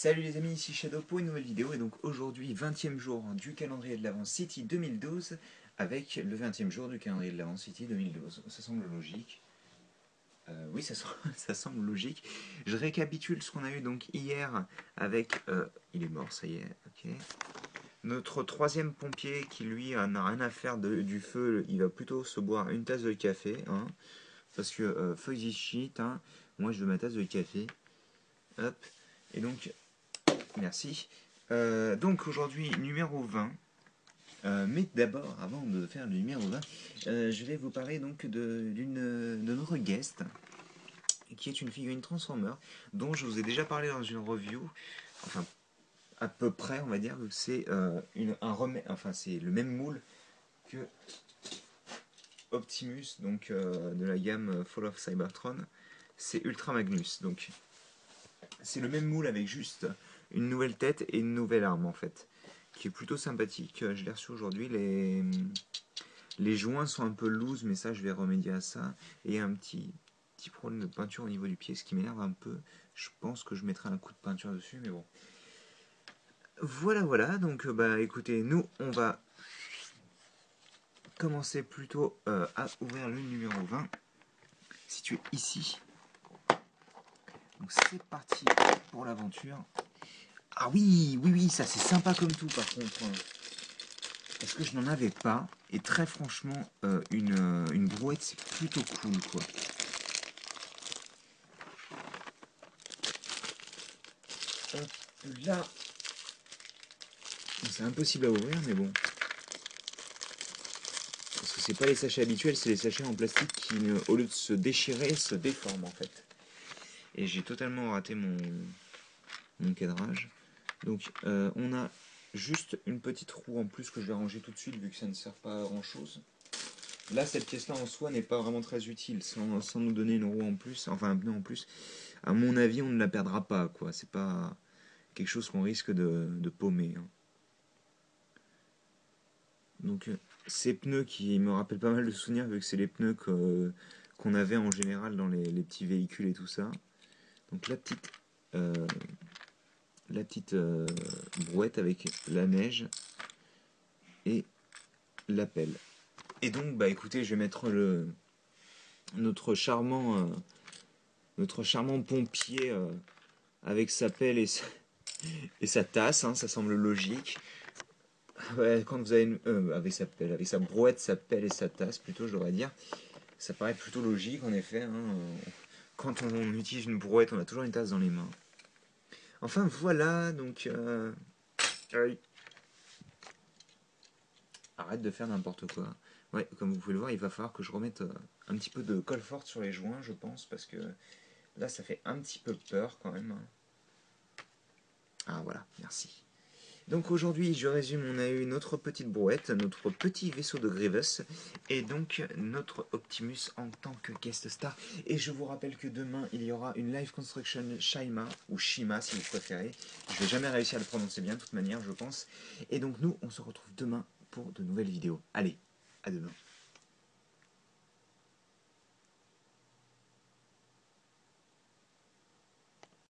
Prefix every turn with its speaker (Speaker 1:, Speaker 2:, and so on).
Speaker 1: Salut les amis, ici Shadow pour une nouvelle vidéo et donc aujourd'hui 20e jour du calendrier de l'Avent City 2012 avec le 20e jour du calendrier de l'Avent City 2012. Ça semble logique. Oui, ça semble logique. Je récapitule ce qu'on a eu donc hier avec... il est mort, ça y est, ok. Notre troisième pompier qui lui n'a rien à faire du feu, il va plutôt se boire une tasse de café, hein, parce que fuck this shit, hein, moi je veux ma tasse de café. Hop, et donc... Merci. Donc aujourd'hui, numéro 20. Mais d'abord, avant de faire le numéro 20, je vais vous parler donc de notre guest, qui est une figurine Transformer, dont je vous ai déjà parlé dans une review, enfin à peu près on va dire, c'est c'est le même moule que Optimus, donc de la gamme Fall of Cybertron, c'est Ultra Magnus, donc c'est le même moule avec juste une nouvelle tête et une nouvelle arme en fait, qui est plutôt sympathique. Je l'ai reçu aujourd'hui. Les joints sont un peu loose, mais ça je vais remédier à ça. Et un petit problème de peinture au niveau du pied, ce qui m'énerve un peu. Je pense que je mettrai un coup de peinture dessus, mais bon. Voilà, donc bah écoutez, nous on va commencer plutôt à ouvrir le numéro 20, situé ici. Donc c'est parti pour l'aventure. Ah oui, ça c'est sympa comme tout par contre. Parce que je n'en avais pas. Et très franchement, une brouette c'est plutôt cool quoi. Hop là. C'est impossible à ouvrir mais bon. Parce que c'est pas les sachets habituels, c'est les sachets en plastique qui, au lieu de se déchirer, se déforment en fait. Et j'ai totalement raté mon cadrage. Donc on a juste une petite roue en plus que je vais ranger tout de suite vu que ça ne sert pas à grand chose. Là cette pièce là en soi n'est pas vraiment très utile sans nous donner une roue en plus, enfin un pneu en plus. À mon avis on ne la perdra pas quoi, c'est pas quelque chose qu'on risque de paumer. Hein. Donc ces pneus qui me rappellent pas mal de souvenirs vu que c'est les pneus qu'on avait en général dans les petits véhicules et tout ça. Donc la petite brouette avec la neige et la pelle. Et donc bah écoutez, je vais mettre notre charmant pompier avec sa pelle et sa tasse, hein, ça semble logique. Ouais, quand vous avez avec sa pelle, avec sa brouette, sa pelle et sa tasse, plutôt, je devrais dire, ça paraît plutôt logique en effet. Hein. Quand on utilise une brouette, on a toujours une tasse dans les mains. Enfin voilà, donc arrête de faire n'importe quoi. Ouais, comme vous pouvez le voir, il va falloir que je remette un petit peu de colle forte sur les joints, je pense, parce que là, ça fait un petit peu peur quand même. Ah voilà, merci. Donc aujourd'hui, je résume, on a eu notre petite brouette, notre petit vaisseau de Grievous, et donc notre Optimus en tant que guest star. Et je vous rappelle que demain, il y aura une live construction Shima, ou Shima si vous préférez. Je vais jamais réussir à le prononcer bien de toute manière, je pense. Et donc nous, on se retrouve demain pour de nouvelles vidéos. Allez, à demain.